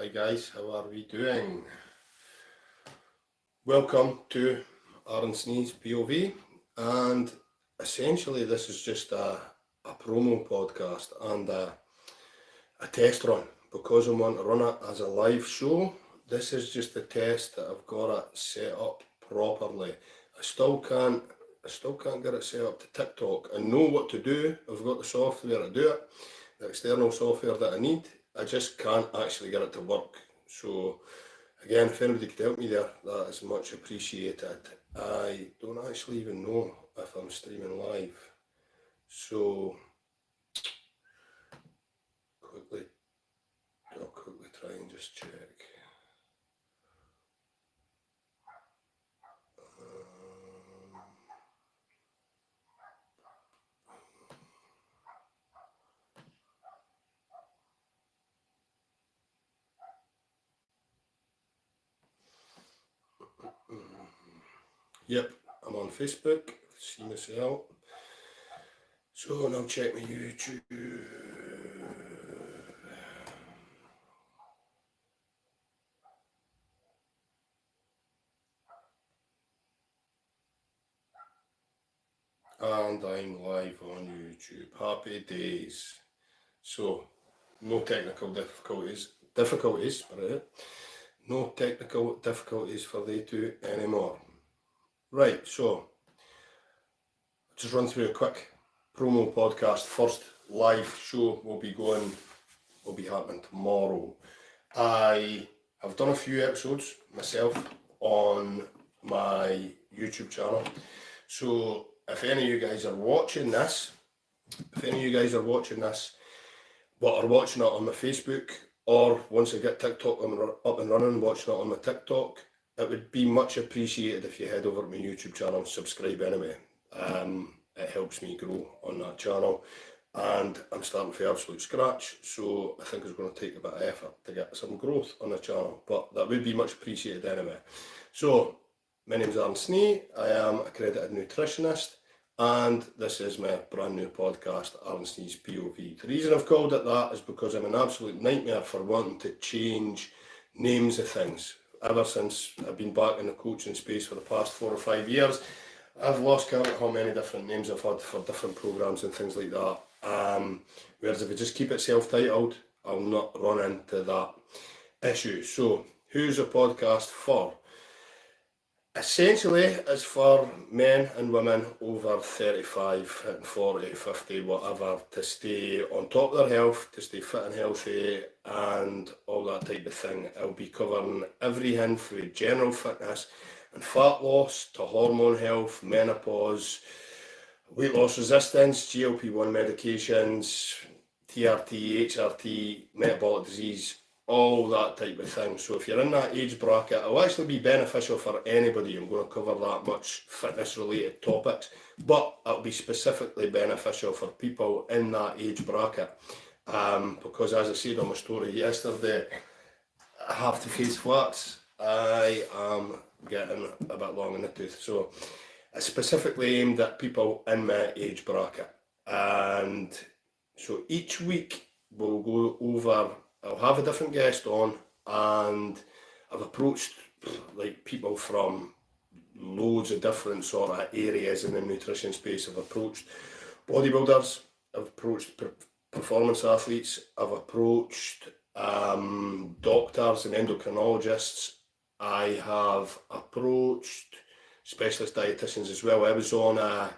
Hi guys, how are we doing? Welcome to Aaron Snee's POV, and essentially this is just a promo podcast and a test run because I want to run it as a live show. This is just a test that I've got it set up properly. I still can't get it set up to TikTok. I know what to do. I've got the software to do it, the external software that I need. I just can't actually get it to work. So again, if anybody could help me there, that is much appreciated. I don't actually even know if I'm streaming live. So I'll quickly try and just check. Yep, I'm on Facebook, see myself. So now check my YouTube. And I'm live on YouTube. Happy days. So, no technical difficulties, no technical difficulties for they two anymore. Right, so, just run through a quick promo podcast. First live show will be happening tomorrow. I have done a few episodes myself on my YouTube channel. So if any of you guys are watching this, but are watching it on my Facebook, or once I get TikTok up and running, watching it on my TikTok, it would be much appreciated if you head over to my YouTube channel and subscribe anyway. It helps me grow on that channel, and I'm starting from absolute scratch, so I think it's going to take a bit of effort to get some growth on the channel, but that would be much appreciated anyway. So, my name's Aaron Snee, I am accredited nutritionist, and this is my brand new podcast, Aaron Snee's POV. The reason I've called it that is because I'm an absolute nightmare for wanting to change names of things. Ever since I've been back in the coaching space for the past 4 or 5 years, I've lost count of how many different names I've had for different programs and things like that. Whereas if I just keep it self-titled, I'll not run into that issue. So, who's a podcast for? Essentially, it's for men and women over 35, hitting 40, 50, whatever, to stay on top of their health, to stay fit and healthy, and all that type of thing. I'll be covering everything from general fitness and fat loss to hormone health, menopause, weight loss resistance, GLP-1 medications, TRT, HRT, metabolic disease, all that type of thing. So if you're in that age bracket, it'll actually be beneficial for anybody. I'm going to cover that much fitness related topics, but it'll be specifically beneficial for people in that age bracket. Because as I said on my story yesterday, I have to face facts. I am getting a bit long in the tooth. So it's specifically aimed at people in my age bracket. And so each week we'll go over, I'll have a different guest on, and I've approached like people from loads of different sort of areas in the nutrition space. I've approached bodybuilders, I've approached performance athletes, I've approached doctors and endocrinologists, I have approached specialist dietitians as well. I was on a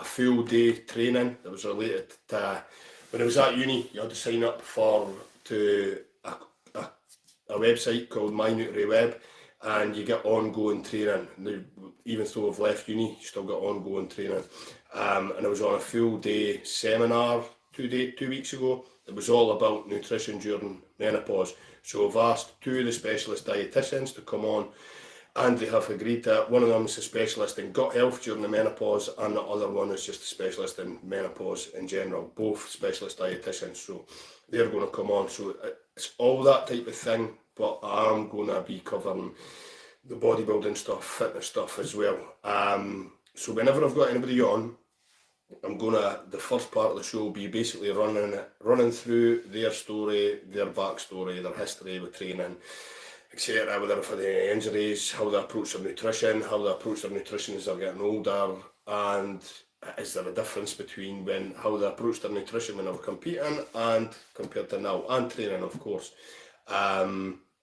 full day training that was related to, when I was at uni, you had to sign up to a website called MyNutriWeb, and you get ongoing training. Even though I've left uni, you still get ongoing training. And I was on a full day seminar 2 weeks ago. It was all about nutrition during menopause. So I've asked 2 of the specialist dietitians to come on, and they have agreed that one of them is a specialist in gut health during the menopause, and the other one is just a specialist in menopause in general, both specialist dietitians. So they're going to come on. So it's all that type of thing, but I'm going to be covering the bodybuilding stuff, fitness stuff as well. So whenever I've got anybody on, the first part of the show will be basically running through their story, their backstory, their history with training, etc. Whether for the injuries, how they approach their nutrition, how they approach their nutrition as they're getting older, and is there a difference between how they approach their nutrition when they were competing and compared to now, and training, of course.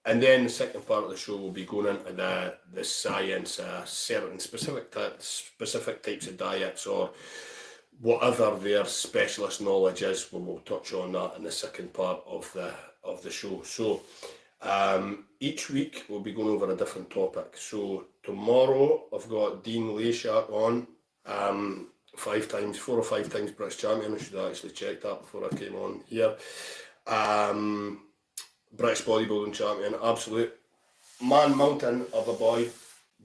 And then the second part of the show will be going into the science, certain specific types of diets or whatever their specialist knowledge is. We'll touch on that in the second part of the show. So each week we'll be going over a different topic. So tomorrow I've got Dean Leshak on, 4 or 5 times British champion. I should have actually checked that before I came on here. British bodybuilding champion, absolute man mountain of a boy,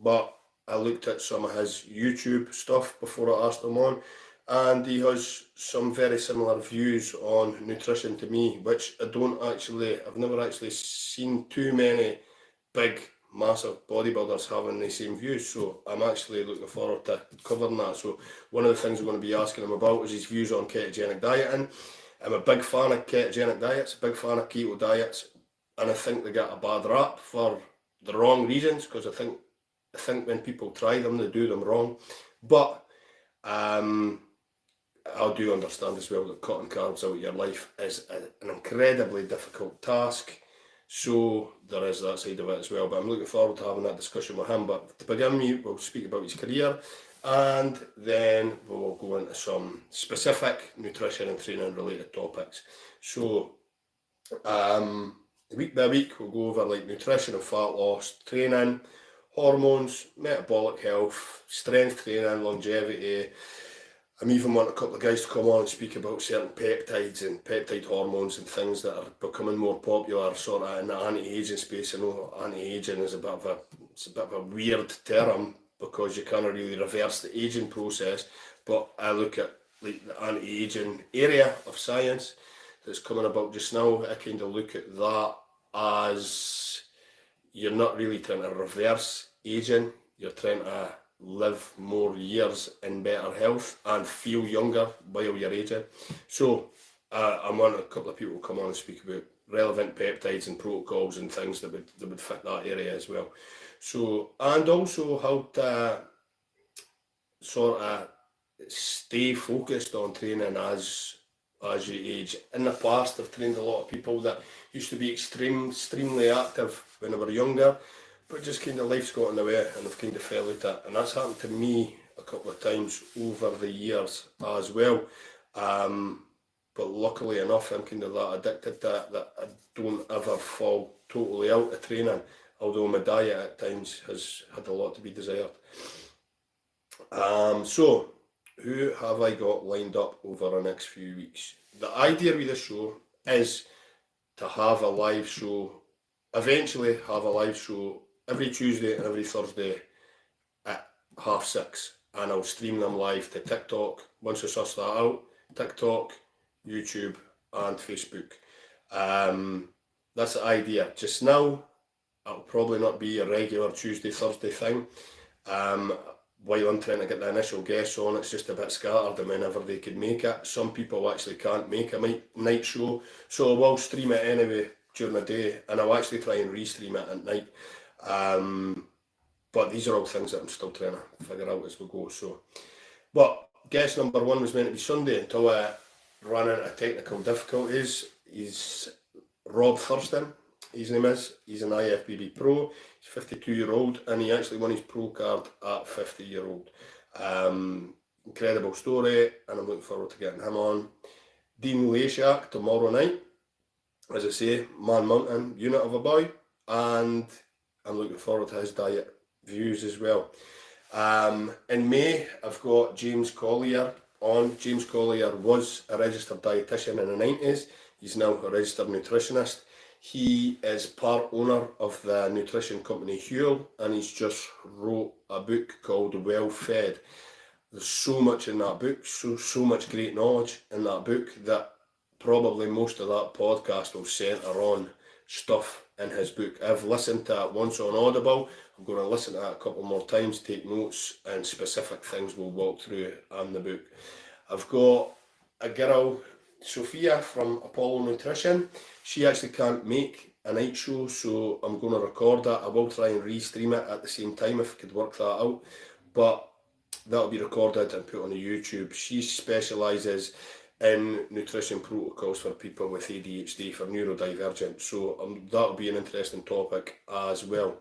but I looked at some of his YouTube stuff before I asked him on, and he has some very similar views on nutrition to me, which I've never actually seen too many big, massive bodybuilders having the same views, so I'm actually looking forward to covering that. So one of the things I'm going to be asking him about is his views on ketogenic dieting. I'm a big fan of ketogenic diets, a big fan of keto diets, and I think they get a bad rap for the wrong reasons, because I think when people try them, they do them wrong. But I do understand as well that cutting carbs out of your life is an incredibly difficult task. So there is that side of it as well. But I'm looking forward to having that discussion with him. But to begin with, we'll speak about his career, and then we'll go into some specific nutrition and training related topics. So week by week, we'll go over like nutrition and fat loss, training, hormones, metabolic health, strength training, longevity. I'm even wanting a couple of guys to come on and speak about certain peptides and peptide hormones and things that are becoming more popular sort of in the anti-aging space. I know anti-aging is a bit of a weird term, because you can't really reverse the aging process, but I look at like the anti-aging area of science that's coming about just now. I kind of look at that as you're not really trying to reverse aging, you're trying to live more years in better health and feel younger while you're aging. So I'm wanting a couple of people to come on and speak about relevant peptides and protocols and things that would fit that area as well. So, and also how to sort of stay focused on training as you age. In the past, I've trained a lot of people that used to be extremely active when they were younger, but just kind of life's got in the way and they've kind of fell out it. And that's happened to me a couple of times over the years as well. But luckily enough, I'm kind of that addicted to it that I don't ever fall totally out of training, although my diet at times has had a lot to be desired. So who have I got lined up over the next few weeks? The idea with this show is to have a live show, eventually have a live show every Tuesday and every Thursday at 6:30, and I'll stream them live to TikTok once I suss that out. TikTok, YouTube and Facebook. That's the idea. Just now, it'll probably not be a regular Tuesday, Thursday thing. While I'm trying to get the initial guests on, it's just a bit scattered and whenever they could make it. Some people actually can't make a night show, so I will stream it anyway during the day, and I'll actually try and restream it at night. But these are all things that I'm still trying to figure out as we go. So, but guest number 1 was meant to be Sunday until I ran into technical difficulties. He's Rob Thurston, his name is. He's an IFBB pro. He's 52-year-old, and he actually won his pro card at 50-year-old. Incredible story, and I'm looking forward to getting him on. Dean Leshak tomorrow night, as I say, man mountain unit of a boy, and I'm looking forward to his diet views as well. In May, I've got James Collier on. James Collier was a registered dietitian in the 90s. He's now a registered nutritionist. He is part owner of the nutrition company Huel, and he's just wrote a book called Well Fed. There's so much in that book, so much great knowledge in that book, that probably most of that podcast will centre on stuff in his book. I've listened to it once on Audible. I'm going to listen to it a couple more times, take notes, and specific things we'll walk through in the book. I've got a girl, Sophia from Apollo Nutrition. She actually can't make a night show, so I'm going to record that. I will try and restream it at the same time if I could work that out, but that'll be recorded and put on the YouTube. She specialises in nutrition protocols for people with ADHD, for neurodivergent, so that'll be an interesting topic as well.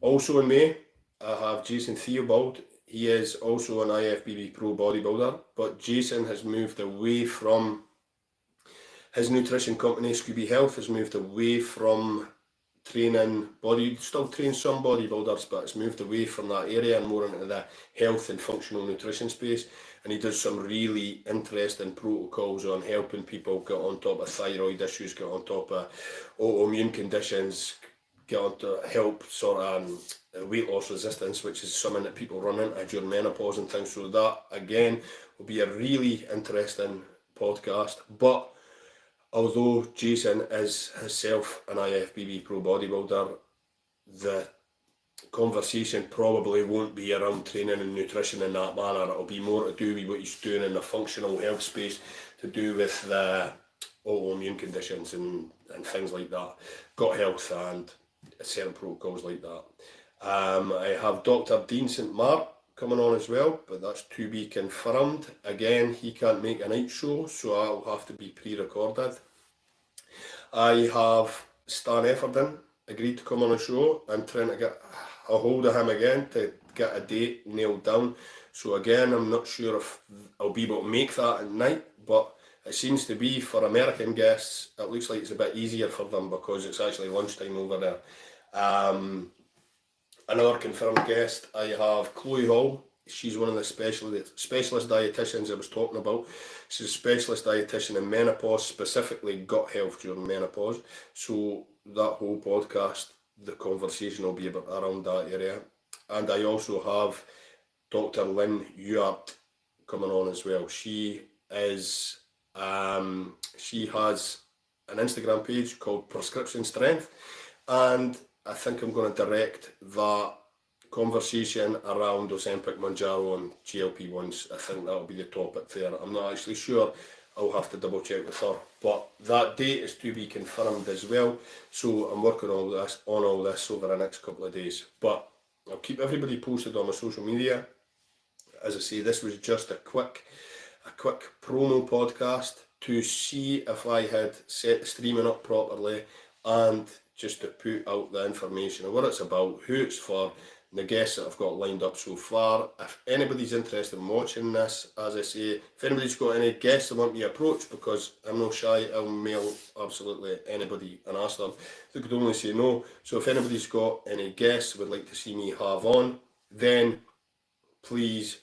Also in May, I have Jason Theobald. He is also an IFBB Pro bodybuilder, but Jason has moved away from his nutrition company. Scooby Health has moved away from training still trains some bodybuilders, but it's moved away from that area and more into the health and functional nutrition space. And he does some really interesting protocols on helping people get on top of thyroid issues, get on top of autoimmune conditions, get on to help sort of weight loss resistance, which is something that people run into during menopause and things. So that, again, will be a really interesting podcast. But although Jason is himself an IFBB Pro bodybuilder, the conversation probably won't be around training and nutrition in that manner. It'll be more to do with what he's doing in the functional health space, to do with the autoimmune conditions and things like that, gut health and certain protocols like that. I have Dr. Dean St. Mark coming on as well, but that's to be confirmed. Again, he can't make a night show, so I'll have to be pre-recorded. I have Stan Efferden agreed to come on a show. I'm trying to get a hold of him again to get a date nailed down. So again, I'm not sure if I'll be able to make that at night, but it seems to be, for American guests, it looks like it's a bit easier for them because it's actually lunchtime over there. Another confirmed guest, I have Chloe Hall. She's one of the specialist dietitians I was talking about. She's a specialist dietitian in menopause, specifically gut health during menopause. So that whole podcast, the conversation will be around that area. And I also have Dr. Lynn Ewart coming on as well. She has an Instagram page called Prescription Strength, and I think I'm going to direct that conversation around Ozempic, Mounjaro and GLP-1s. I think that'll be the topic there. I'm not actually sure. I'll have to double check with her, but that date is to be confirmed as well. So I'm working on all this over the next couple of days, but I'll keep everybody posted on my social media. As I say, this was just a quick promo podcast to see if I had set the streaming up properly, and just to put out the information of what it's about, who it's for, and the guests that I've got lined up so far. If anybody's interested in watching this, as I say, if anybody's got any guests they want me to approach, because I'm no shy, I'll mail absolutely anybody and ask them. They could only say no. So if anybody's got any guests would like to see me have on, then please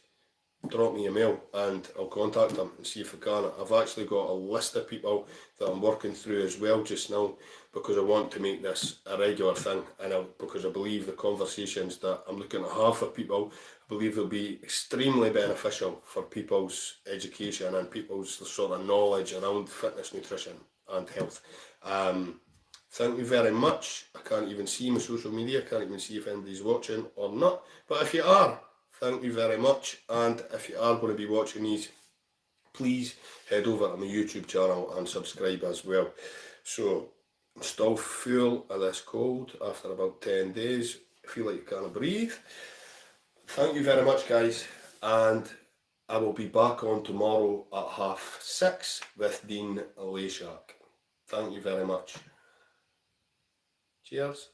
drop me a mail and I'll contact them and see if I can. I've actually got a list of people that I'm working through as well just now, because I want to make this a regular thing, and because I believe the conversations that I'm looking to have for people, I believe they'll be extremely beneficial for people's education and people's sort of knowledge around fitness, nutrition and health. Thank you very much. I can't even see my social media, I can't even see if anybody's watching or not, but if you are, thank you very much. And if you are going to be watching these, please head over to my YouTube channel and subscribe as well. So I'm still full of this cold after about 10 days. I feel like you can't breathe. Thank you very much, guys. And I will be back on tomorrow at 6:30 with Dean Lashak. Thank you very much. Cheers.